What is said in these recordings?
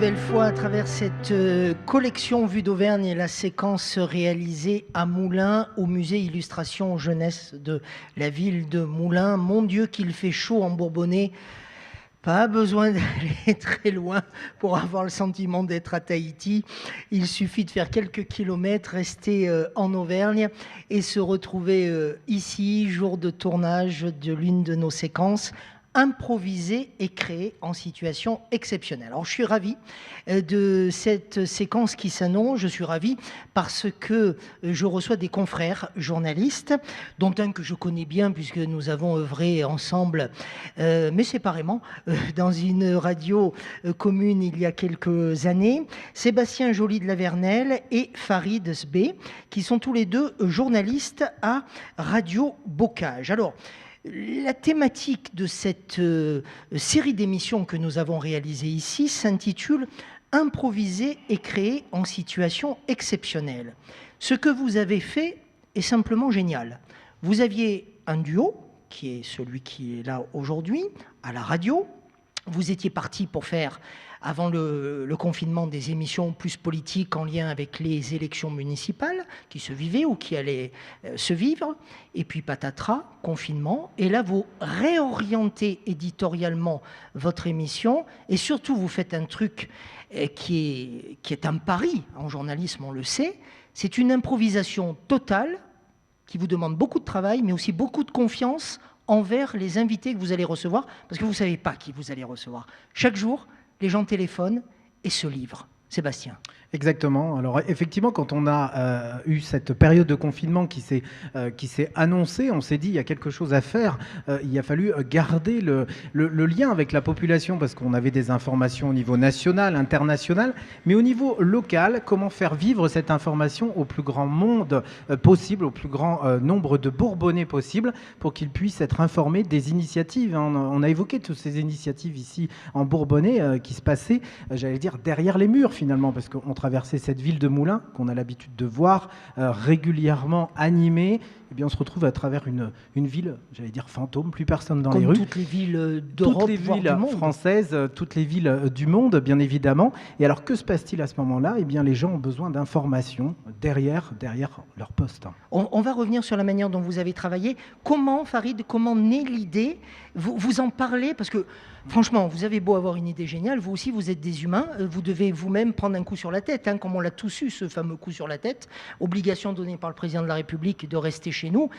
nouvelle fois à travers cette collection Vue d'Auvergne et la séquence réalisée à Moulins au musée Illustration Jeunesse de la ville de Moulins. Mon Dieu qu'il fait chaud en Bourbonnais. Pas besoin d'aller très loin pour avoir le sentiment d'être à Tahiti. Il suffit de faire quelques kilomètres, rester en Auvergne et se retrouver ici, jour de tournage de l'une de nos séquences, improvisée et créée en situation exceptionnelle. Alors je suis ravi de cette séquence qui s'annonce, je suis ravi parce que je reçois des confrères journalistes, dont un que je connais bien puisque nous avons œuvré ensemble, mais séparément, dans une radio commune il y a quelques années, Sébastien Joly de la Vernelle et Farid Sbé, qui sont tous les deux journalistes à Radio Bocage. Alors, la thématique de cette série d'émissions que nous avons réalisées ici s'intitule « Improviser et créer en situation exceptionnelle ». Ce que vous avez fait est simplement génial. Vous aviez un duo, qui est celui qui est là aujourd'hui, à la radio. Vous étiez parti pour faire, avant le confinement, des émissions plus politiques en lien avec les élections municipales qui se vivaient ou qui allaient se vivre. Et puis patatras, confinement. Et là, vous réorientez éditorialement votre émission. Et surtout, vous faites un truc qui est un pari en journalisme, on le sait. C'est une improvisation totale qui vous demande beaucoup de travail, mais aussi beaucoup de confiance envers les invités que vous allez recevoir, parce que vous ne savez pas qui vous allez recevoir. Chaque jour, les gens téléphonent et se livrent. Sébastien. Exactement. Alors effectivement, quand on a eu cette période de confinement qui s'est annoncée, on s'est dit il y a quelque chose à faire. Il a fallu garder le lien avec la population parce qu'on avait des informations au niveau national, international, mais au niveau local, comment faire vivre cette information au plus grand monde possible, au plus grand nombre de Bourbonnais possible, pour qu'ils puissent être informés des initiatives. On a évoqué toutes ces initiatives ici en Bourbonnais qui se passaient, j'allais dire, derrière les murs finalement, parce qu'on traversait cette ville de Moulins qu'on a l'habitude de voir régulièrement animée. Eh bien, on se retrouve à travers une ville, j'allais dire fantôme, plus personne dans les rues. Toutes les villes d'Europe, toutes les villes françaises, toutes les villes du monde, bien évidemment. Et alors, que se passe-t-il à ce moment-là ? Eh bien, les gens ont besoin d'informations derrière leur poste. On va revenir sur la manière dont vous avez travaillé. Comment, Farid, comment naît l'idée ? Vous en parlez parce que, franchement, vous avez beau avoir une idée géniale, vous aussi, vous êtes des humains. Vous devez vous-même prendre un coup sur la tête, comme on l'a tous eu, ce fameux coup sur la tête. Obligation donnée par le président de la République de rester chez nous.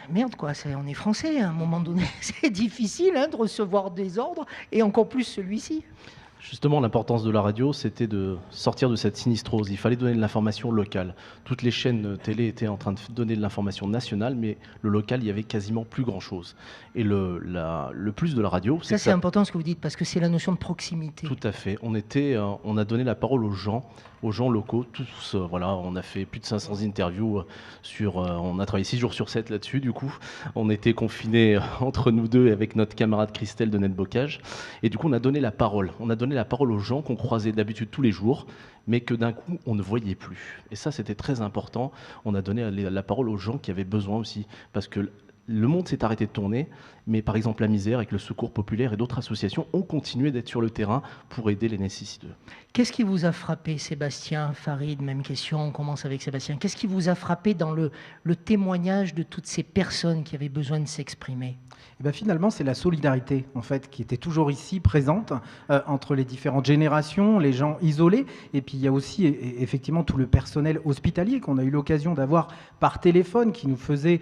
Merde, quoi, on est français, à un moment donné. C'est difficile de recevoir des ordres, et encore plus celui-ci. Justement, l'importance de la radio, c'était de sortir de cette sinistrose. Il fallait donner de l'information locale. Toutes les chaînes télé étaient en train de donner de l'information nationale, mais le local, il y avait quasiment plus grand-chose. Et le plus de la radio... C'est important ce que vous dites, parce que c'est la notion de proximité. Tout à fait. On a donné la parole aux gens locaux, tous. Voilà, on a fait plus de 500 interviews on a travaillé 6 jours sur 7 là-dessus, du coup. On était confinés entre nous deux avec notre camarade Christelle de Net Bocage. Et du coup, on a donné la parole. On a donné la parole aux gens qu'on croisait d'habitude tous les jours, mais que d'un coup, on ne voyait plus. Et ça, c'était très important. On a donné la parole aux gens qui avaient besoin aussi, parce que le monde s'est arrêté de tourner, mais par exemple la Misère avec le Secours Populaire et d'autres associations ont continué d'être sur le terrain pour aider les nécessiteux. Qu'est-ce qui vous a frappé, Sébastien, Farid, même question, on commence avec Sébastien. Qu'est-ce qui vous a frappé dans le témoignage de toutes ces personnes qui avaient besoin de s'exprimer ? Et bien finalement, c'est la solidarité en fait, qui était toujours ici présente entre les différentes générations, les gens isolés. Et puis il y a aussi effectivement tout le personnel hospitalier qu'on a eu l'occasion d'avoir par téléphone qui nous faisait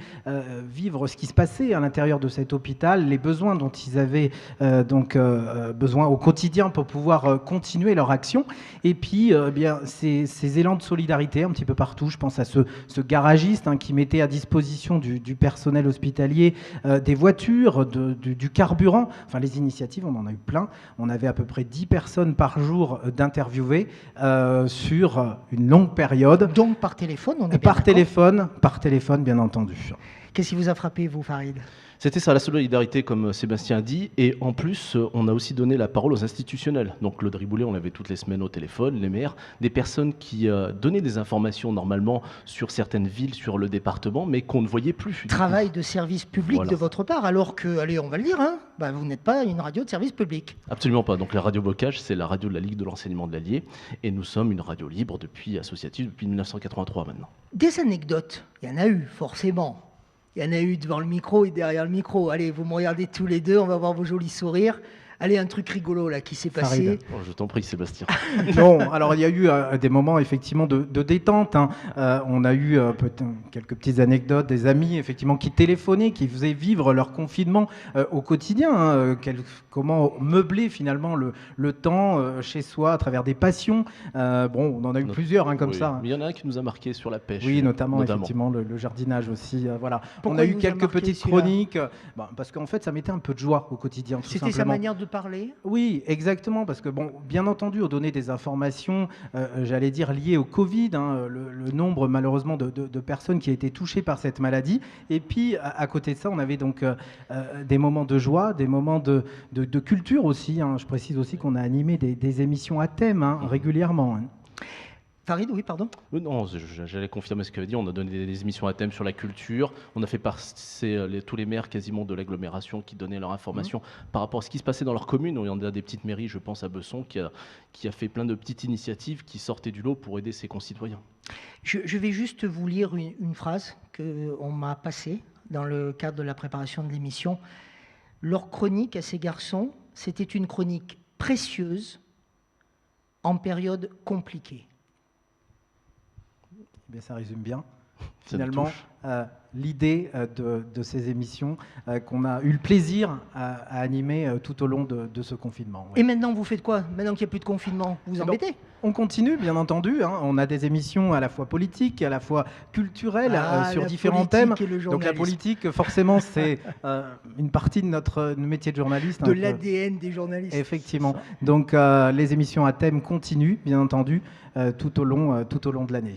vivre ce qui se passait à l'intérieur de cet hôpital, les besoins dont ils avaient besoin au quotidien pour pouvoir continuer leur action. Et puis bien, ces élans de solidarité un petit peu partout. Je pense à ce garagiste qui mettait à disposition du personnel hospitalier des voitures, du carburant. Enfin, les initiatives, on en a eu plein. On avait à peu près 10 personnes par jour d'interviewer sur une longue période. Donc par téléphone, on est bien Par téléphone, bien entendu. Qu'est-ce qui vous a frappé, vous, Farid? C'était ça, la solidarité, comme Sébastien dit, et en plus, on a aussi donné la parole aux institutionnels. Donc Claude Riboulet, on l'avait toutes les semaines au téléphone, les maires, des personnes qui donnaient des informations normalement sur certaines villes, sur le département, mais qu'on ne voyait plus. Travail de service public Voilà. de votre part, alors que, allez, on va le dire, hein, vous n'êtes pas une radio de service public. Absolument pas. Donc la radio Bocage, c'est la radio de la Ligue de l'enseignement de l'Allier, et nous sommes une radio libre associative depuis 1983 maintenant. Des anecdotes, il y en a eu, forcément. Il y en a eu devant le micro et derrière le micro. Allez, vous me regardez tous les deux, on va voir vos jolis sourires. Allez, un truc rigolo là qui s'est passé. Farid. Oh, je t'en prie, Sébastien. Non, alors il y a eu des moments effectivement de détente. Hein. On a eu quelques petites anecdotes, des amis effectivement qui téléphonaient, qui faisaient vivre leur confinement au quotidien. Hein. Comment meubler finalement le temps chez soi à travers des passions. Bon, on en a eu plusieurs comme oui. ça. Hein. Mais il y en a un qui nous a marqué sur la pêche. Oui, notamment. Effectivement le jardinage aussi. Voilà. Pourquoi on a il eu vous a quelques marqué, petites celui-là chroniques. Parce qu'en fait, ça mettait un peu de joie au quotidien. Tout C'était simplement. sa manière de parler? Oui, exactement, parce que bon, bien entendu, on donnait des informations, j'allais dire, liées au Covid, hein, le nombre malheureusement de personnes qui a été touchées par cette maladie. Et puis, à côté de ça, on avait donc des moments de joie, des moments de culture aussi. Hein. Je précise aussi qu'on a animé des émissions à thème hein, régulièrement. Hein. Farid, oui, pardon. Non, j'allais confirmer ce qu'avait dit. On a donné des émissions à thème sur la culture. On a fait passer tous les maires quasiment de l'agglomération qui donnaient leur information par rapport à ce qui se passait dans leur commune. Il y en a des petites mairies, je pense à Besson, qui a fait plein de petites initiatives qui sortaient du lot pour aider ses concitoyens. Je vais juste vous lire une phrase qu'on m'a passée dans le cadre de la préparation de l'émission. Leur chronique à ces garçons, c'était une chronique précieuse en période compliquée. Eh bien, ça résume bien. Ça nous Finalement, touche. L'idée de ces émissions qu'on a eu le plaisir à animer tout au long de ce confinement. Ouais. Et maintenant, vous faites quoi? Maintenant qu'il n'y a plus de confinement, vous vous embêtez? On continue, bien entendu. Hein. On a des émissions à la fois politiques, à la fois culturelles, sur différents thèmes. Donc la politique, forcément, c'est une partie de notre métier de journaliste. De l'ADN des journalistes. Effectivement. Donc les émissions à thème continuent, bien entendu, tout au long de l'année.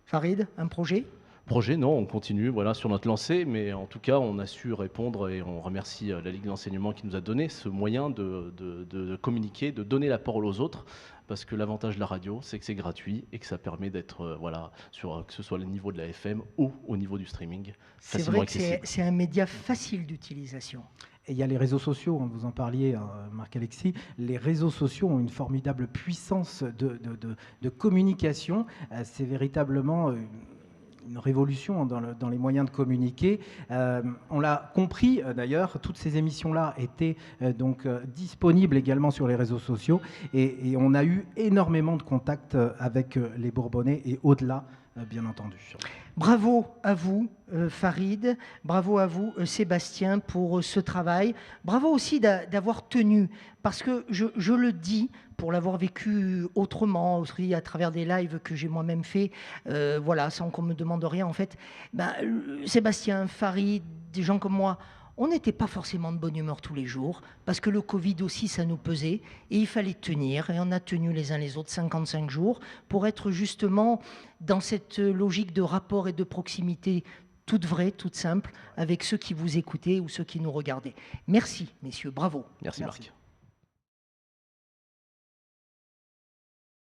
Farid, un projet? Projet, non, on continue sur notre lancée, mais en tout cas, on a su répondre et on remercie la Ligue de l'enseignement qui nous a donné ce moyen de communiquer, de donner la parole aux autres, parce que l'avantage de la radio, c'est que c'est gratuit et que ça permet d'être, que ce soit le niveau de la FM ou au niveau du streaming, facilement accessible. C'est vrai que c'est un média facile d'utilisation. Et il y a les réseaux sociaux, vous en parliez, Marc-Alexis. Les réseaux sociaux ont une formidable puissance de communication. C'est véritablement une révolution dans les moyens de communiquer. On l'a compris d'ailleurs, toutes ces émissions-là étaient donc disponibles également sur les réseaux sociaux et on a eu énormément de contacts avec les Bourbonnais et au-delà, bien entendu. Bravo à vous, Farid. Bravo à vous, Sébastien, pour ce travail. Bravo aussi d'avoir tenu, parce que je le dis, pour l'avoir vécu autrement, aussi à travers des lives que j'ai moi-même fait, sans qu'on me demande rien, en fait. Sébastien, Farid, des gens comme moi, on n'était pas forcément de bonne humeur tous les jours, parce que le Covid aussi, ça nous pesait, et il fallait tenir, et on a tenu les uns les autres 55 jours, pour être justement dans cette logique de rapport et de proximité toute vraie, toute simple, avec ceux qui vous écoutaient ou ceux qui nous regardaient. Merci, messieurs, bravo. Merci. Marc.